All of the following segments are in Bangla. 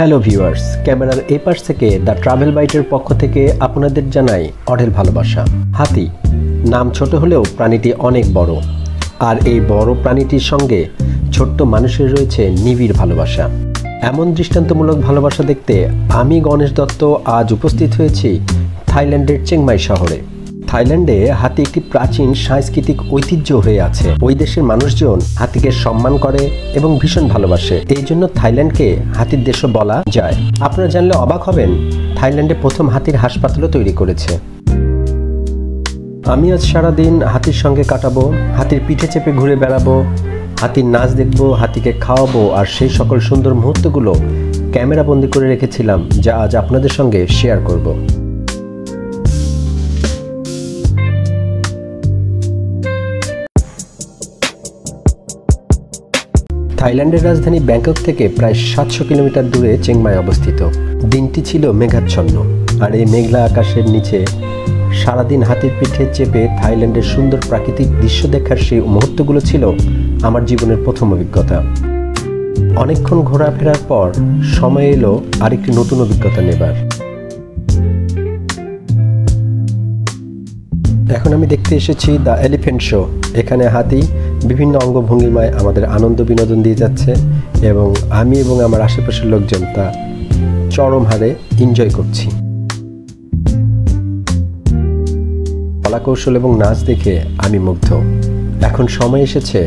হ্যালো ভিউয়ার্স, ক্যামেরার এই পাশ থেকে দ্য ট্রাভেল বাইটের পক্ষ থেকে আপনাদের জানাই অঢেল ভালোবাসা। হাতি নাম ছোট হলেও প্রাণীটি অনেক বড়, আর এই বড় প্রাণীটির সঙ্গে ছোট্ট মানুষের রয়েছে নিবিড় ভালোবাসা। এমন দৃষ্টান্তমূলক ভালোবাসা দেখতে আমি গণেশ দত্ত আজ উপস্থিত হয়েছি থাইল্যান্ডের চিংমাই শহরে। থাইল্যান্ডে হাতি একটি প্রাচীন সাংস্কৃতিক ঐতিহ্য হয়ে আছে। ওই দেশের মানুষজন হাতিকে সম্মান করে এবং ভীষণ ভালোবাসে। এই জন্য থাইল্যান্ডকে হাতির দেশও বলা যায়। আপনারা জানলে অবাক হবেন, থাইল্যান্ডে প্রথম হাতির হাসপাতালও তৈরি করেছে। আমি আজ সারাদিন হাতির সঙ্গে কাটাবো, হাতির পিঠে চেপে ঘুরে বেড়াবো, হাতির নাচ দেখবো, হাতিকে খাওয়াবো, আর সেই সকল সুন্দর মুহূর্তগুলো ক্যামেরা বন্দি করে রেখেছিলাম, যা আজ আপনাদের সঙ্গে শেয়ার করব। থাইল্যান্ডের রাজধানী ব্যাংকক থেকে প্রায় 700 কিলোমিটার দূরে চিংমাই অবস্থিত। দিনটি ছিল মেঘাচ্ছন্ন, আর এই মেঘলা আকাশের নিচে সারাদিন হাতির পিঠে চেপে থাইল্যান্ডের সুন্দর প্রাকৃতিক দৃশ্য দেখার সেই মুহূর্তগুলো ছিল আমার জীবনের প্রথম অভিজ্ঞতা। অনেকক্ষণ ঘোরাফেরার পর সময় এলো আরেকটি নতুন অভিজ্ঞতা নেবার। এখন আমি দেখতে এসেছি দ্য এলিফ্যান্ট শো। এখানে হাতি বিভিন্ন অঙ্গভঙ্গিমায় আমাদের আনন্দ বিনোদন দিয়ে যাচ্ছে, এবং আমি এবং আমার আশেপাশের লোকজন তা চরম হারে এনজয় করছি। কলাকৌশল এবং নাচ দেখে আমি মুগ্ধ। এখন সময় এসেছে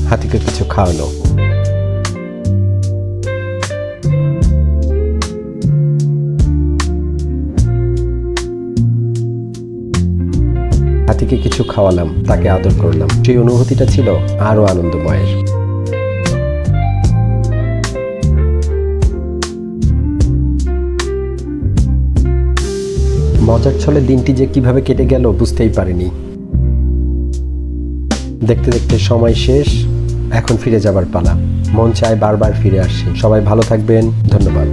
হাতিকে কিছু খাওয়ানো। হাতিকে কিছু খাওয়ালাম, তাকে আদর করলাম। সেই অনুভূতিটা ছিল আরো আনন্দময়ের। মজার ছলে দিনটি যে কিভাবে কেটে গেল বুঝতেই পারিনি। দেখতে দেখতে সময় শেষ, এখন ফিরে যাবার পালা। মন চায় বারবার ফিরে আসি। সবাই ভালো থাকবেন, ধন্যবাদ।